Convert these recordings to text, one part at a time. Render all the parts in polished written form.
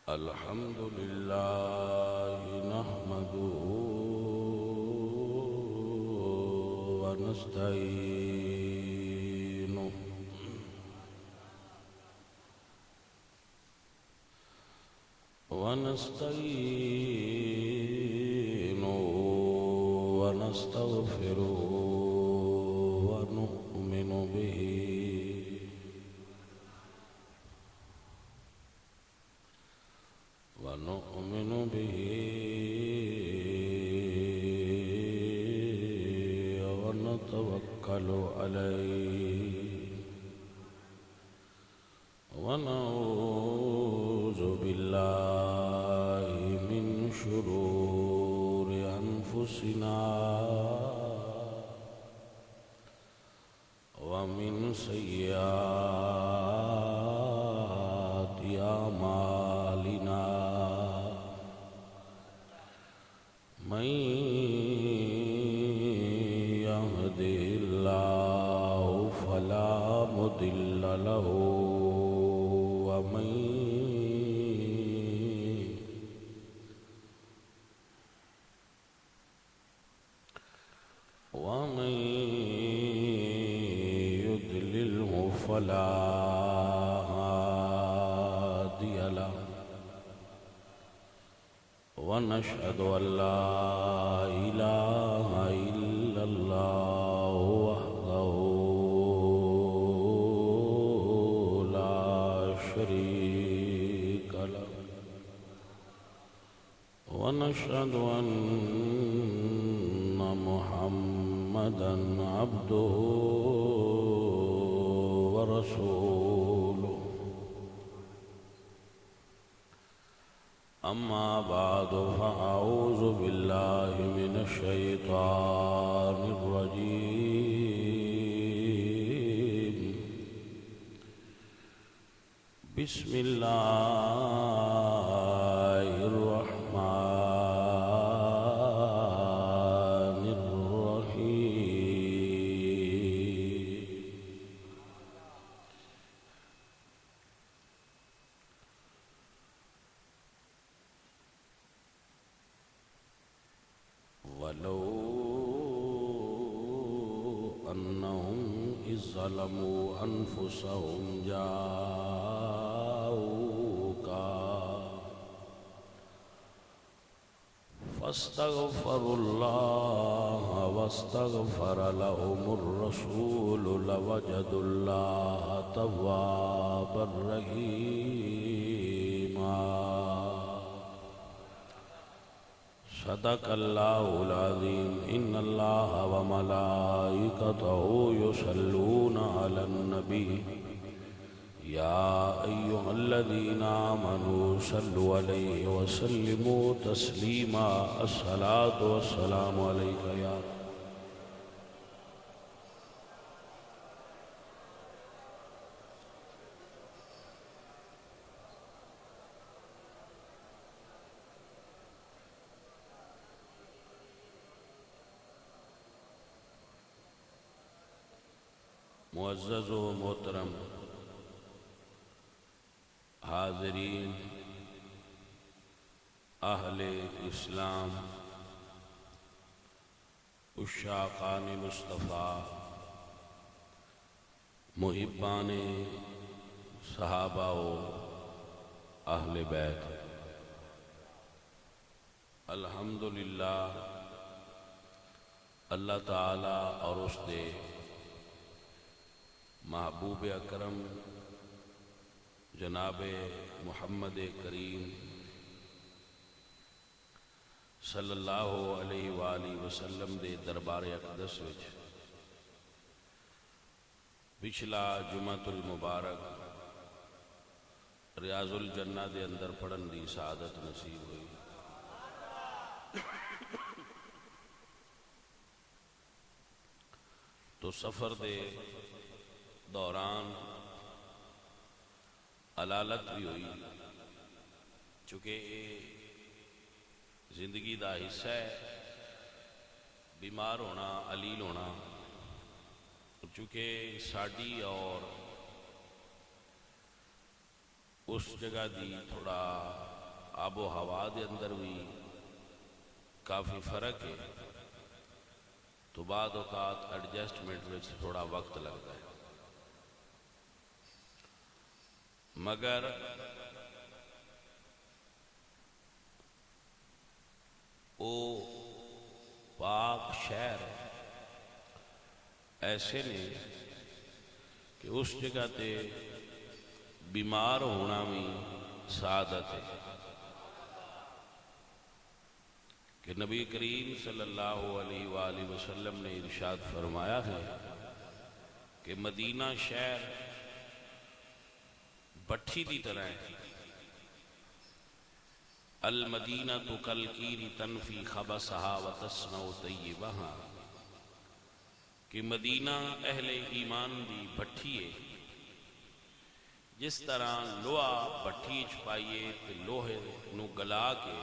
الحمد لله نحمده ونستعينه ونستغفره ونؤمن به ونتوكل عليه ونعوذ بالله من شرور أنفسنا ومن سيئات أعمالنا من يهده الله فلا مضل له ومن يضلله فلا هادي له ونشهد أن لا إله إلا الله وحده لا شريك له ونشهد أن محمدًا عبده ورسوله أما بعد فأعوذ بالله من الشيطان الرجيم بسم الله الرحمن الرحيم ولو أنهم إذ ظلموا أنفسهم جاءوك فاستغفروا الله واستغفر لهم الرسول لوجدوا الله توابا رحيما صدق الله العظيم إن الله وملائكته يصلون على النبي يا أيها الذين آمنوا صلوا عليه وسلموا تسليما الصلاة والسلام عليك يا معزز و محترم حاضرین اہل اسلام عشاقان مصطفیٰ محبان صحابہ و اہل بیت الحمدللہ اللہ تعالی اور اس دے محبوب اکرم جناب محمد کریم صلی اللہ علیہ وآلہ وسلم دے دربار اقدس وچ پچھلا جمعۃ المبارک ریاض الجنہ دے اندر پڑھن دی سعادت نصیب ہوئی تو سفر دے دوران علالت بھی ہوئی چونکہ زندگی دا حصہ ہے بیمار ہونا علیل ہونا چونکہ ساڑی اور اس جگہ دی تھوڑا آب و ہوا دے اندر بھی کافی فرق ہے، تو بعد اوقات ایڈجسٹمنٹ میں تھوڑا وقت لگتا ہے، مگر او پاک شہر ایسے نے کہ اس جگہ تے بیمار ہونا بھی سعادت ہے، کہ نبی کریم صلی اللہ علیہ وآلہ وسلم نے ارشاد فرمایا ہے کہ مدینہ شہر بٹھی دی طرح ہے، المدینہ تو کالکیر تنفی خبثہا وتصنع طیبہا، کہ مدینہ اہل ایمان دی بٹھی ہے، جس طرح لوہا بٹھی چپائیے تے لوہے نو گلا کے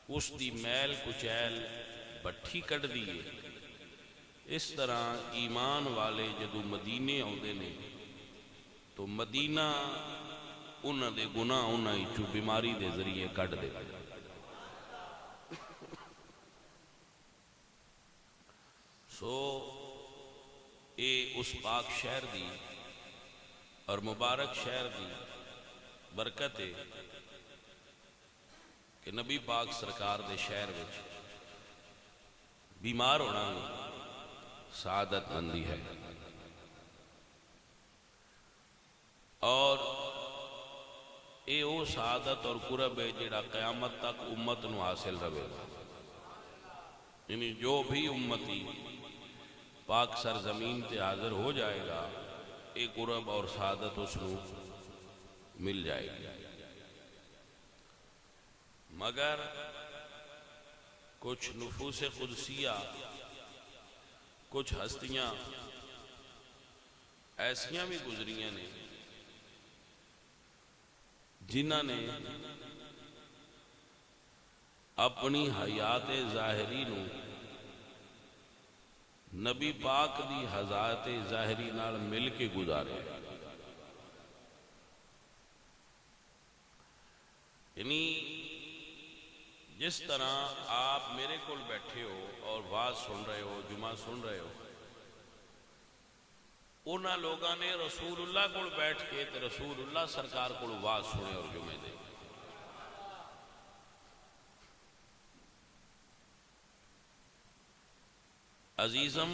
اس دی میل کچیل بٹھی کٹ دیئے، اس طرح ایمان والے جدو مدینے آؤندے نے تو مدینہ انہاں دے گناہ انہاں چو بیماری دے ذریعے کٹ دے۔ سو اے اس پاک شہر دی اور مبارک شہر دی برکت ہے کہ نبی پاک سرکار دے شہر وچ بیمار ہونا سعادت مندی ہے، اور اے او سعادت اور قرب ہے جڑا قیامت تک امت نو حاصل رہے گا، یعنی جو بھی امتی پاک سرزمین تے حاضر ہو جائے گا اے قرب اور سعادت اس نو مل جائے گی، مگر کچھ نفوس قدسیہ، کچھ ہستیاں ایسیاں بھی گزریاں نے جنہاں نے اپنی حیات ظاہری نو نبی پاک دی حیات ظاہری نال مل کے گزارے، یعنی جس طرح آپ میرے کول بیٹھے ہو اور واز سن رہے ہو، جمعہ سن رہے ہو، انہاں لوگاں نے رسول اللہ کول بیٹھ کے تے رسول اللہ سرکار کول واز سنے اور جمعے دے، عزیزم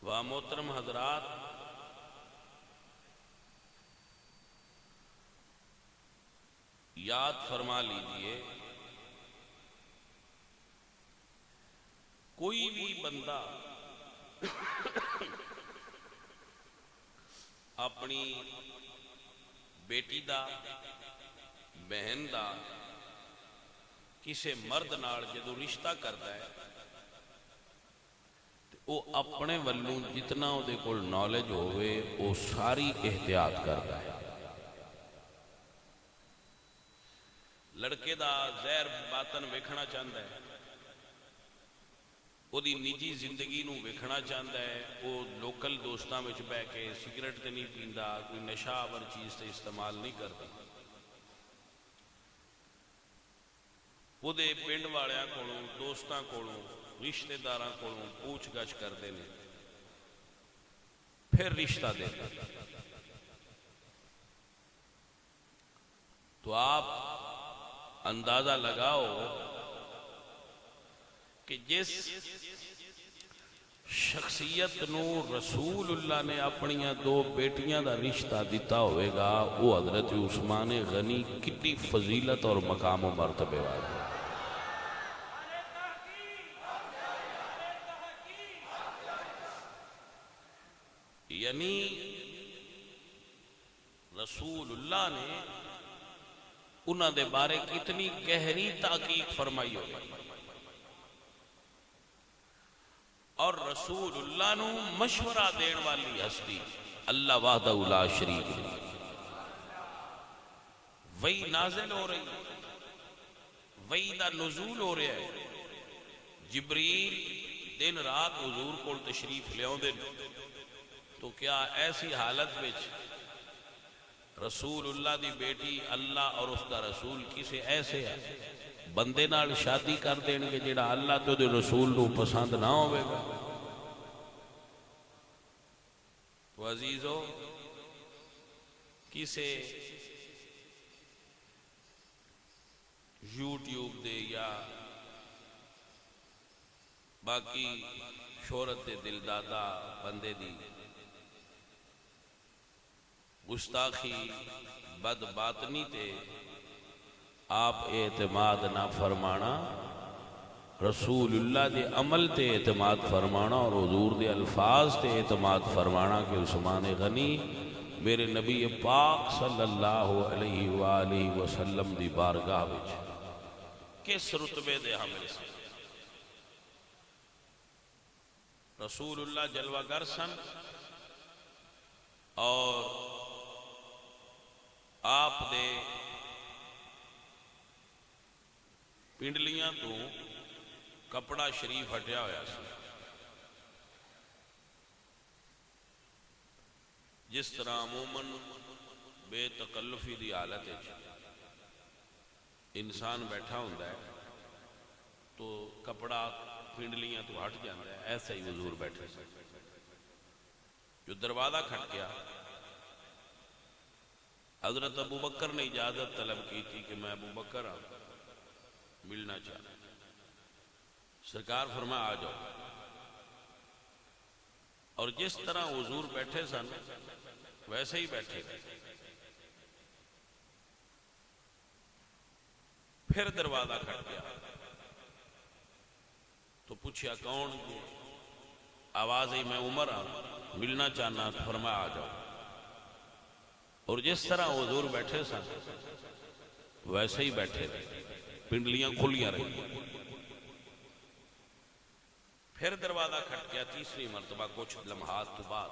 و محترم حضرات، یاد فرما لیجئے کوئی بھی بندہ اپنی بیٹی دا، بہن دا کسے مرد نال جدو رشتہ کرتا ہے وہ اپنے ولوں جتنا او دے کول نالج ہوئے وہ ساری احتیاط کرتا ہے، لڑکے دا زہر باطن ویکھنا چاہتا ہے، وہ دی نجی زندگی نو ویکھنا چاہتا ہے، وہ لوکل دوستاں وچ بہ کے سگریٹ تے نہیں پیندا، کوئی نشہ آور چیز تے استعمال نہیں کرتا، وہ دے پنڈ والیاں کولوں، دوستاں کولوں، رشتہ داراں کولوں پوچھ گچھ کردے نے، پھر رشتہ دیتا، تو آپ اندازہ لگاؤ کہ جس شخصیت نو رسول اللہ نے اپنیاں دو بیٹیاں دا رشتہ دیتا ہوئے گا وہ حضرت عثمان غنی کتنی فضیلت اور مقام و مرتبے والا ہے، یعنی رسول اللہ نے انہاں دے بارے کتنی گہری تحقیق فرمائی ہوئی، اور رسول اللہ نو مشورہ دین والی ہستی اللہ وحدہ لا شریک نہیں، وہی نازل ہو رہی، وہی دا نزول ہو رہا ہے، جبریل دن رات حضور کو تشریف لے آؤندے، تو کیا ایسی حالت وچ رسول اللہ دی بیٹی اللہ اور اس دا رسول کسے ایسے ہے بندے نال شادی کر دین گے جڑا اللہ تو دے رسول نو پسند نہ ہوئے گا. تو عزیزو کسے یوٹیوب دے یا باقی شہرت دے دل دادا بندے دی گستاخی بد باطنی تے آپ اعتماد نہ فرمانا، رسول اللہ دے عمل تے اعتماد فرمانا اور حضور دے الفاظ تے اعتماد فرمانا کہ عثمان غنی میرے نبی پاک صلی اللہ علیہ وآلہ وسلم دی بارگاہ وچ کس رتبے دے حامل سے. رسول اللہ جلوہ گر سن اور آپ دے پنڈلیاں تو کپڑا شریف ہٹیا ہویا سی. جس طرح عموماً بے تکلفی دی حالت ہے انسان بیٹھا ہوتا ہے تو کپڑا پنڈلیاں تو ہٹ جاتا ہے، ایسا ہی حضور بیٹھے سے. جو دروازہ کھٹکیا حضرت ابو بکر نے اجازت طلب کی تھی کہ میں ابو بکر ملنا چاہتا. سرکار فرمایا آ جاؤ. اور جس طرح حضور بیٹھے سن ویسے ہی بیٹھے. پھر دروازہ کھٹ گیا تو پوچھا کون؟ آواز ہی میں عمر ملنا چاہنا. فرمایا آ جاؤ. اور جس طرح حضور بیٹھے سن ویسے ہی بیٹھے رہے، پنڈلیاں کھلیاں رہی. پھر دروازہ کھٹ گیا تیسری مرتبہ کچھ لمحات تو بعد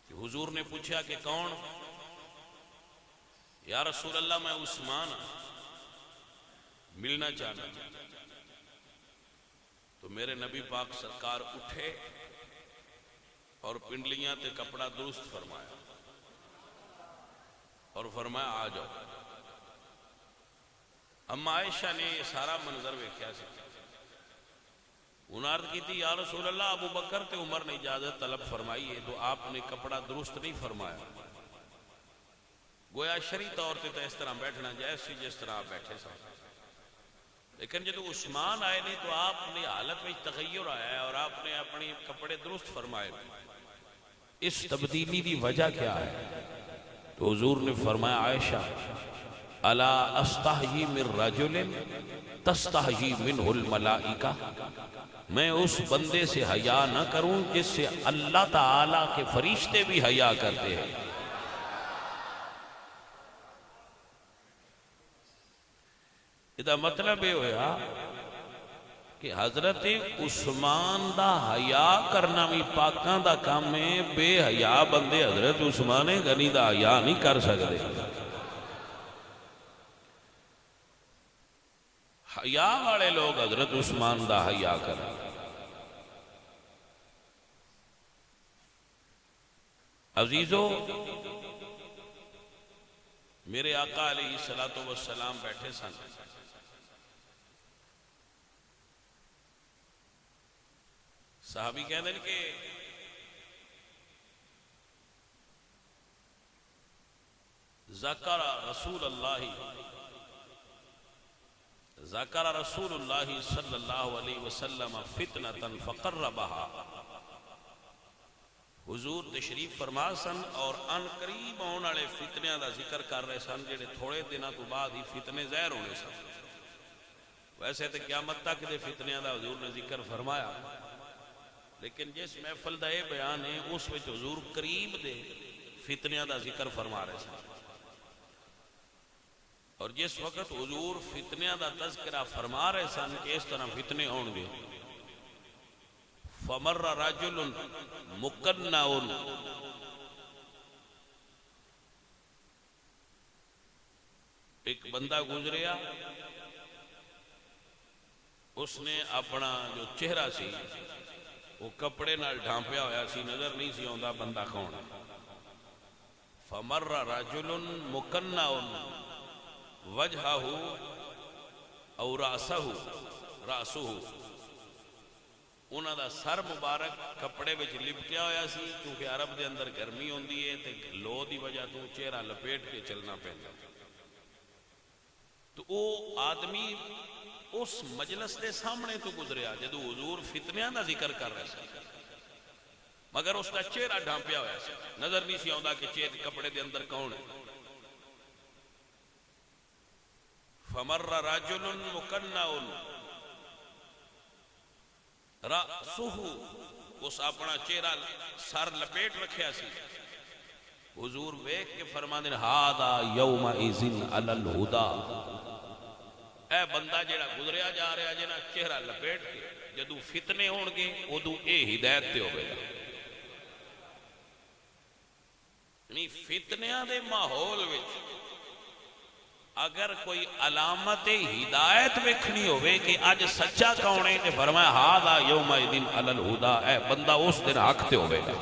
کہ حضور نے پوچھا کہ کون؟ یا رسول اللہ میں عثمان ملنا چاہنا. تو میرے نبی پاک سرکار اٹھے اور پنڈلیاں تے کپڑا درست فرمایا اور فرمایا آ جاؤ. اما عائشہ نے یہ سارا منظر ویکھیا سی. انہوں عرض کی تھی یا رسول اللہ ابو بکر تے عمر نے اجازت طلب فرمائی ہے تو آپ نے کپڑا درست نہیں فرمایا. گویا شرعی طور تے اس طرح بیٹھنا جائز سی جس طرح آپ بیٹھے سن. لیکن جب عثمان آئے نہیں تو آپ نے حالت میں تغیر آیا ہے اور آپ نے اپنی کپڑے درست فرمائے. اس تبدیلی دی وجہ کیا ہے؟ تو حضور نے فرمایا عائشہ الا استحیی من رجل تستحیی منہ الملائکہ، میں اس بندے سے حیا نہ کروں جس سے اللہ تعالیٰ کے فرشتے بھی حیا کرتے ہیں. یہ مطلب یہ ہویا کہ حضرت عثمان دا حیا کرنا بھی پاکاں دا کام ہے. بے حیا بندے حضرت عثمان غنی دا حیا نہیں کر سکتے. حیا والے لوگ حضرت عثمان دا حیا کریں. عزیزو میرے آقا علیہ السلام بیٹھے سن. صحابی کہتے ہیں کہ ذکر رسول اللہ صلی اللہ علیہ وسلم فتنة فقربها. حضور تشریف فرما سن اور ان قریب آنے والے فتنیاں دا ذکر کر رہے سن جڑے تھوڑے دنوں تو بعد ہی فتنے ظاہر ہونے سن. ویسے تو قیامت تک دے فتنیاں دا حضور نے ذکر فرمایا، لیکن جس محفل دا یہ بیان ہے اس وچ حضور قریب دے فتنیاں دا ذکر فرما رہے سن. اور جس وقت حضور فتنیاں دا تذکرہ فرما رہے سن کہ اس طرح فتنے ہون گے، فمر رجل مقنع، ایک بندہ گزریا، اس نے اپنا جو چہرہ سی وہ کپڑے نال ڈھانپیا ہویا سی، نظر نہیں سی آندا بندہ کون. فمر رجل مکنع وجہہ او رأسہ انہاں دا سر مبارک کپڑے وچ لپٹیا ہویا سی، کیونکہ عرب دے اندر گرمی ہوندی ہے تے لو دی وجہ تو چہرہ لپیٹ کے چلنا پیندا، تو او آدمی اس مجلس دے سامنے تو گزریا جدو حضور فتنیاں دا ذکر کر رہے سی، مگر اس کا چہرہ ڈھانپیا ہوا سی، نظر نہیں سی آندا کہ چہرے کپڑے دے اندر کون ہے۔ فمر رجل مکنع رأسہ، اس اپنا چہرہ سر لپیٹ رکھیا سی، حضور ویکھ کے فرماندے ھذا یومئذ علی الہدی، اے بندہ جیڑا گزریا جا رہا جنا چہرہ لپیٹ کے، جدو فتنے ہون گے ادو اے ہدایت تے ہوئے گا۔ یعنی فتنیاں دے ماحول وچ اگر کوئی علامت ہدایت ویکھنی ہوئے کہ اج سچا کون ہے تے فرمایا ھذا یومئذ علی الہدی، اے بندہ اس دن حق تے ہوئے گا۔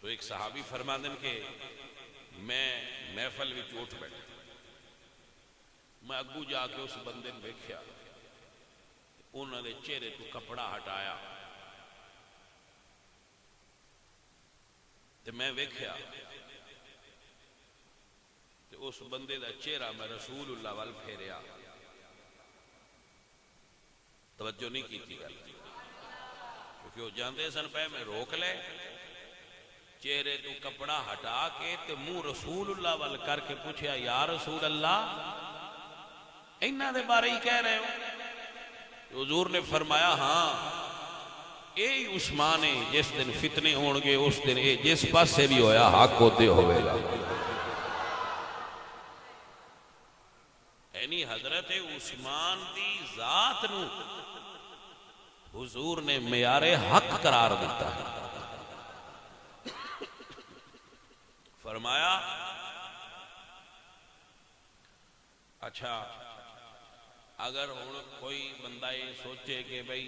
تو ایک صحابی فرماندے کہ میں محفل وچ اٹھ بیٹھا، میں اگو جا کے اس بندے نے دیکھیا، انہوں نے چہرے تو کپڑا ہٹایا تے میں دیکھیا تے اس بندے دا چہرہ میں رسول اللہ وال پھیریا، توجہ نہیں کی تھی گل، کیونکہ وہ جانتے سن پہ میں روک لے، چہرے تو کپڑا ہٹا کے تے منہ رسول اللہ وال کر کے پوچھیا یا رسول اللہ انہاں دے بارے ہی کہہ رہے ہو؟ حضور نے فرمایا ہاں اے عثمان ہے، جس دن فتنے ہون گے اس دن اے جس پاس سے بھی ہویا حق ہوتے ہوئے گا۔ یعنی حضرت عثمان دی ذات نو حضور نے معیار حق قرار دیتا ہے، فرمایا اچھا اگر ہوں کوئی بندہ یہ سوچے کہ بھئی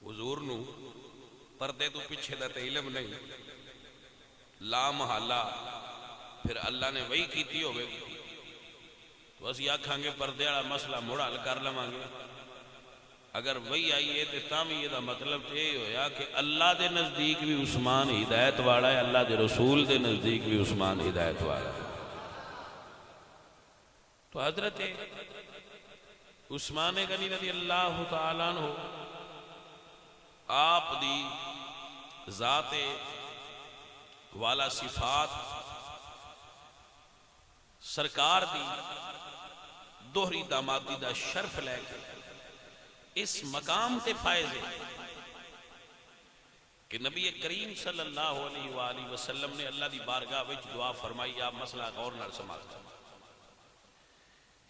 حضور نو پردے تو پیچھے دا تے علم نہیں، لا محالہ پھر اللہ نے وہی کیتی ہوئے تو اسی آکھاں گے پردے والا مسئلہ مڑ حل کر لواں گے، اگر وہی آئیے تو تاں یہ دا مطلب یہ ہویا کہ اللہ دے نزدیک بھی عثمان ہدایت والا ہے، اللہ دے رسول دے نزدیک بھی عثمان ہدایت والا ہے۔ تو حضرت عثمان غنی رضی اللہ تعالیٰ عنہ آپ دی ذات والا صفات سرکار دی دوہری دامادی دا شرف لے کے اس مقام تے فائز ہے کہ نبی کریم صلی اللہ علیہ وآلہ وسلم نے اللہ دی بارگاہ وچ دعا فرمائی، آپ مسئلہ غور نال سماعت کریں،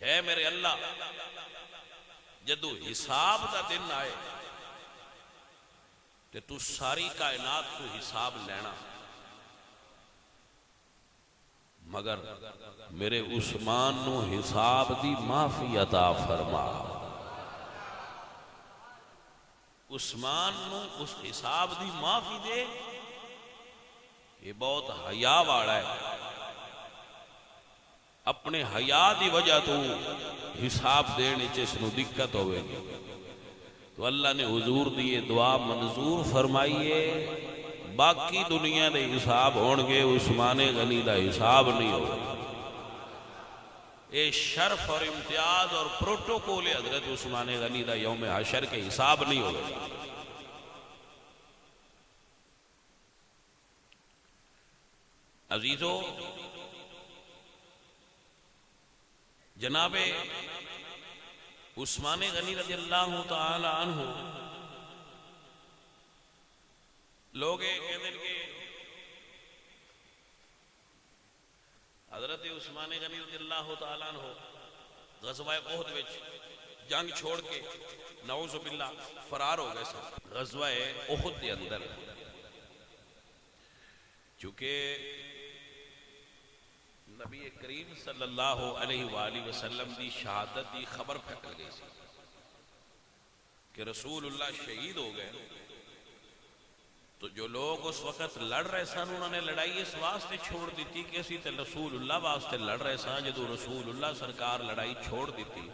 ہے میرے اللہ جدو حساب دا دن آئے کہ تو ساری کائنات کو حساب لینا، مگر میرے عثمان نو حساب دی معافی عطا فرما، عثمان نو اس حساب دی معافی دے، یہ بہت حیا والا ہے، اپنے حیا دی وجہ تو حساب دینے جس نو دقت ہوئے گی، تو اللہ نے حضور دی دعا منظور فرمائیے، باقی دنیا دے حساب ہونگے عثمان غنی دا حساب نہیں ہوگا۔ اے شرف اور امتیاز اور پروٹوکول حضرت عثمان غنی دا یوم حشر کے حساب نہیں ہوگا۔ عزیزو جناب عثمان غنی رضی اللہ تعالی عنہ لوگ کہتے ہیں کہ حضرت عثمان غنی رضی اللہ تعالی عنہ غزوہ احد وچ جنگ چھوڑ کے نعوذ باللہ فرار ہو گئے سن۔ غزوہ احد کے اندر چونکہ نبی کریم صلی اللہ علیہ وآلہ وسلم دی شہادت دی خبر پھیل گئی سی کہ رسول اللہ شہید ہو گئے، تو جو لوگ اس وقت لڑ رہے سن انہوں نے لڑائی اس واسطے چھوڑ دیتی کہ اسی تے رسول اللہ واسطے لڑ رہے سن. جدو رسول اللہ سرکار لڑائی چھوڑ دیتی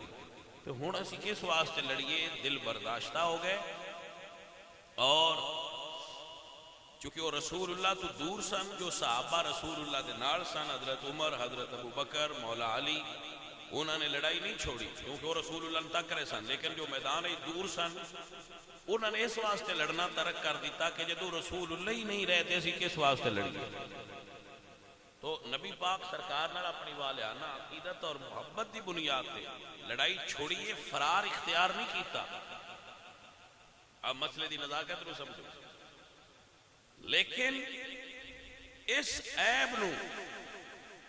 تو ہوں اسی کس واسطے لڑیے؟ دل برداشتہ ہو گئے. اور چونکہ وہ رسول اللہ تو دور سن، جو صحابہ رسول اللہ دے نال سن، حضرت عمر، حضرت ابو بکر، مولا علی، انہوں نے لڑائی نہیں چھوڑی کیونکہ وہ رسول اللہ تک رہے سن. لیکن جو میدان دور سن انہوں نے اس واسطے لڑنا ترک کر دیتا کہ جدو رسول اللہ ہی نہیں رہتے اسی کس واسطے لڑیے. تو نبی پاک سرکار نال اپنی والیانہ عقیدت اور محبت دی بنیاد تے لڑائی چھوڑیے، فرار اختیار نہیں کیتا. اب مسئلے دی نزاکت نو سمجھو. لیکن اس عیب نو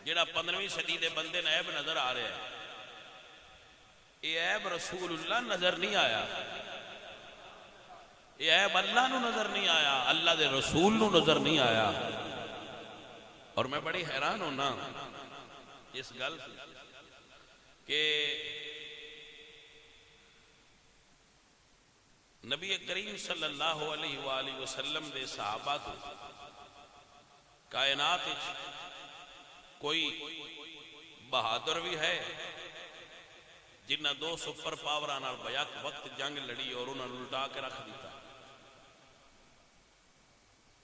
جڑا 15ویں صدی دے بندے نے عیب نظر آ رہا ہے، یہ عیب رسول اللہ نظر نہیں آیا، یہ عیب اللہ نو نظر نہیں آیا، اللہ دے رسول نو نظر نہیں آیا. اور میں بڑی حیران ہونا اس گل کہ نبی کریم صلی اللہ علیہ وآلہ وسلم دے صحابہ کو کائنات کوئی بہادر بھی ہے جنہ 2 سپر پاوران اور بیک وقت جنگ لڑی اور انہوں نے لٹا کے رکھ دیتا.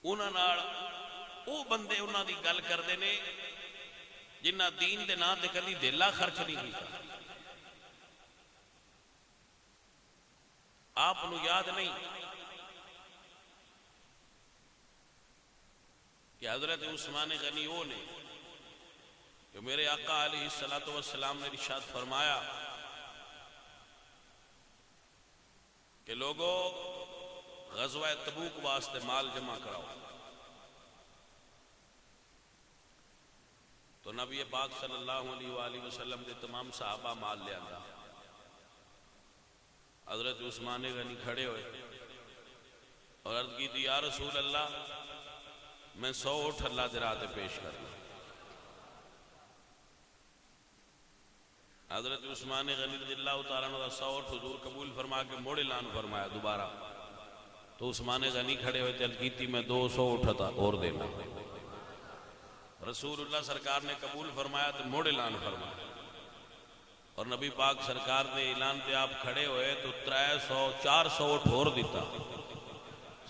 انہوں نے وہ بندے انہوں دی گل کردے نے جنہ دین دے نام تے کدی دھیلا خرچ نہیں کیتا. آپ نو یاد نہیں کہ حضرت عثمان غنی وہ نے جو میرے آقا علیہ السلام نے ارشاد فرمایا کہ لوگوں غزوہ تبوک واسطے مال جمع کراؤ. تو نبی پاک صلی اللہ علیہ وآلہ وسلم دے تمام صحابہ مال لے آندا. حضرت عثمان غنی کھڑے ہوئے اور عرض کی تھی یا رسول اللہ میں 100 اٹھ اللہ دے راہ تے پیش کرنا. حضرت عثمان غنی رضی اللہ تعالیٰ عنہ 100 اٹھ حضور قبول فرما کے موڑ اعلان فرمایا دوبارہ. تو عثمان غنی کھڑے ہوئے تھے، عرض کی تھی میں 200 اٹھتا اور دینا. رسول اللہ سرکار نے قبول فرمایا تو موڑ اعلان فرمایا. اور نبی پاک سرکار نے اعلان پہ آپ کھڑے ہوئے تو 300 400 اٹھ اور دیتا.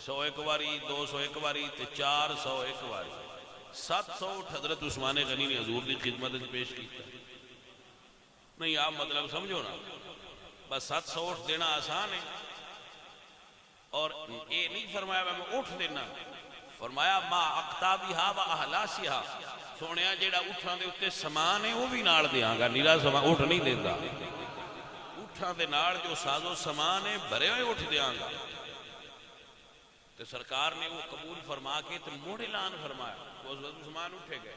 100 ایک واری، 200 ایک واری تے 400 ایک واری، 700 اٹھ حضرت عثمان غنی نے حضور دی خدمت میں پیش کیتا. نہیں آپ مطلب سمجھو نا، بس 700 اٹھ دینا آسان ہے. اور یہ نہیں فرمایا میں اٹھ دینا، فرمایا ما اقتابیہا و احلاسیہا، سونیا جیڑا اٹھاں دے اتے سامان ہے وہ بھی نال دیاں گا. نیرا سامان اٹھ نہیں دیتا، اٹھاں دے نال جو سازو سامان ہے بھرے ہوئے اٹھ دیاں گا. تو سرکار نے وہ قبول فرما کے تو موڑ اعلان فرمایا. وہ حضرت عثمان اٹھے گئے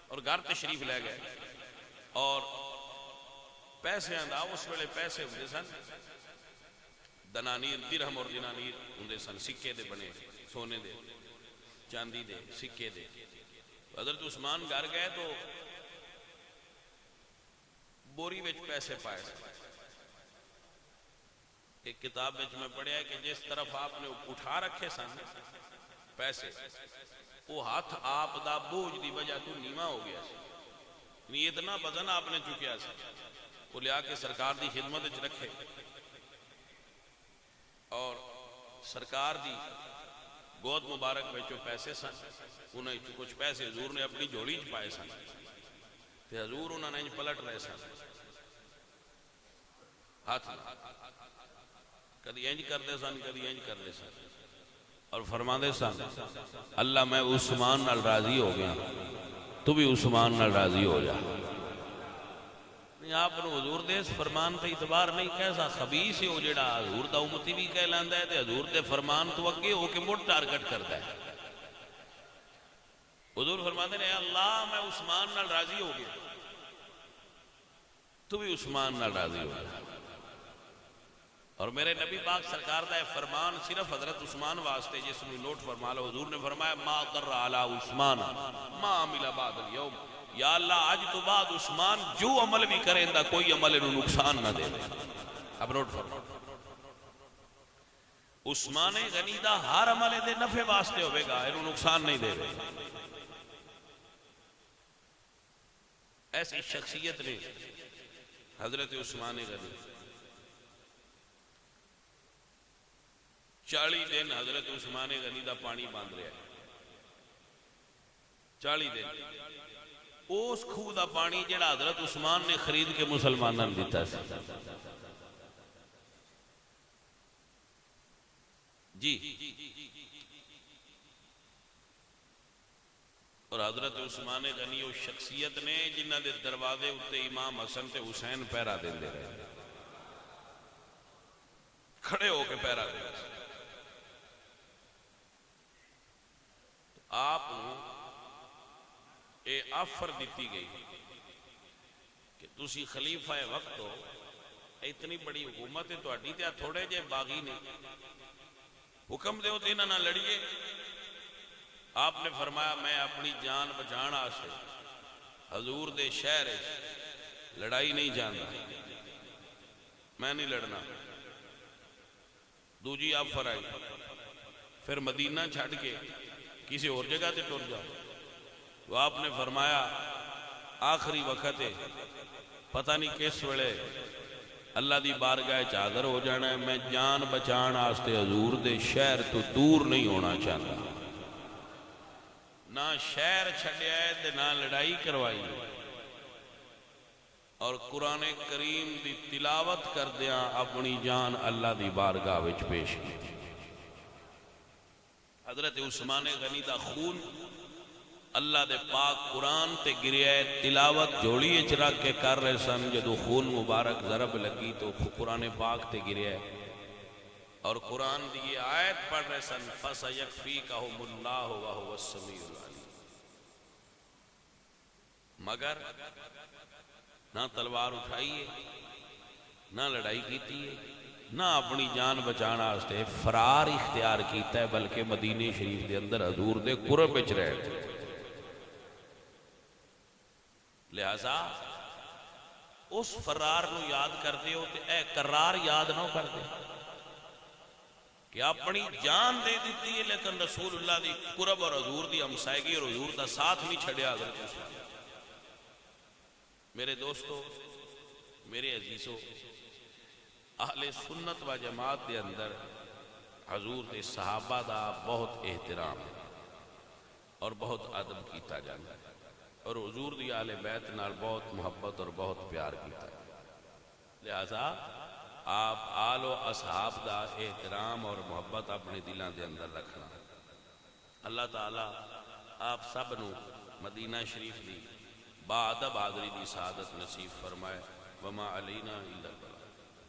اور گھر تشریف لے گئے. اور پیسے آندا اس ویلے پیسے ہوندے سن دنانیر، درہم اور دینانیر ہوندے سن، سکے دے بنے، سونے دے، چاندی دے، سکے دے. حضرت عثمان گھر گئے تو بوری وچ پیسے پائے. ایک کتاب وچ میں پڑھیا ہے کہ جس طرف آپ نے اٹھا رکھے سن پیسے، وہ ہاتھ آپ دا بوجھ دی وجہ تو نیواں ہو گیا سی. یعنی اتنا وزن آپ نے چکیا سی، وہ لیا کے سرکار دی خدمت وچ رکھے. اور سرکار دی گود مبارک میں جو پیسے سن انہیں کچھ پیسے حضور نے اپنی جھولی چ پائے سن تے حضور انہوں نے پلٹ رہے سن ہاتھ کدی انج کرتے سن کدی انج کرتے سن اور فرماندے سن اللہ میں عثمان نال راضی ہو گیا، تو بھی عثمان نال راضی ہو جا. آپ نے حضور دے اس فرمان پہ اعتبار نہیں، کیسا خبیث ہے وہ جڑا حضور دا امتی بھی کہلاندا ہے تے حضور دے فرمان تو اگے ہو کے مڑ ٹارگٹ کرتا ہے. حضور فرماتے ہیں اللہ میں عثمان نال راضی ہو گیا، تو بھی عثمان نال راضی ہو گیا. اور میرے نبی پاک سرکار دا فرمان صرف حضرت عثمان واسطے، جس میں نوٹ فرما لو. حضور نے فرمایا ما ضر علی عثمان ما عمل بعد اليوم، یا اللہ آج تو بعد عثمان جو عمل بھی کریں دا کوئی عمل انہوں نقصان نہ دے. اب نوٹ فرما عثمان غنی دا ہر عمل دے نفع واسطے ہوئے گا، انہوں نقصان نہیں دے گا۔ ایسی شخصیت نے حضرت عثمان غنی 40 دن حضرت عثمان غنی دا پانی باندھ رہا ہے، 40 دن اس خوہ دا پانی جڑا حضرت عثمان نے خرید کے مسلمانوں نے دیتا سی جی، اور حضرت عثمان غنی وہ شخصیت نے جنہ دے دروازے اتے امام حسن تے حسین پہرا دے رہے، کھڑے ہو کے پہرا دے رہے۔ آپ اے آفر دیتی گئی کہ تسی خلیفہ وقت ہو، اتنی بڑی حکومت ہے تو اڈی تے تھوڑے جے باغی نے، حکم دے ہوتے نہ لڑیے۔ آپ نے فرمایا میں اپنی جان بچانا سے حضور دے شہر لڑائی نہیں جانتا، میں نہیں لڑنا۔ دوجی آفر آئی، پھر مدینہ چھڑ کے کسی اور جگہ تے ٹر جاؤ۔ تو آپ نے فرمایا آخری وقت ہے، پتہ نہیں کس ویلے اللہ دی بارگاہ حاضر ہو جانا ہے، میں جان بچان واسطے حضور دے شہر تو دور نہیں ہونا چاہتا، نہ شہر چھڈیا ہے تے نہ لڑائی کروائی، اور قرآن کریم دی تلاوت کردیاں اپنی جان اللہ دی بارگاہ وچ پیش کی۔ حضرت عثمان غنی دا خون اللہ دے پاک قرآن تے گریا ہے، تلاوت جوڑی اچ رکھ کے کر رہے سن، جدو خون مبارک ضرب لگی تو قرآن پاک تے گریا ہے، اور قرآن دی یہ آیت پڑھ رہے سن فَسَيَكْفِيكَهُمُ اللَّهُ وَهُوَ السَّمِيعُ الْعَلِيمُ۔ مگر نہ تلوار اٹھائیے، نہ لڑائی کیتی ہے، نہ اپنی جان بچانا واسطے فرار اختیار کیتا ہے، بلکہ مدینہ شریف دے اندر حضور دے قرب وچ رہے تھے۔ لہذا اس فرار نو یاد کردے ہو تے اے قرار یاد نہ کردے کہ اپنی جان دے دیتی ہے، لیکن رسول اللہ دی قرب اور حضور دی ہمسائیگی اور حضور دا ساتھ نہیں چھڑیا حضرت عثمان۔ میرے دوستو، میرے عزیزو، اہل سنت و جماعت دے اندر حضور دے صحابہ دا بہت احترام اور بہت ادب کیتا جاتا ہے، اور حضور دی اہل بیت نال بہت محبت اور بہت پیار کیتا ہے۔ لہذا آپ آل و اصحاب دا احترام اور محبت اپنے دلوں دے اندر رکھنا۔ اللہ تعالیٰ آپ سب نو مدینہ شریف دی با ادب حاضری دی سعادت نصیب فرمائے۔ وما علینا الا البلاغ۔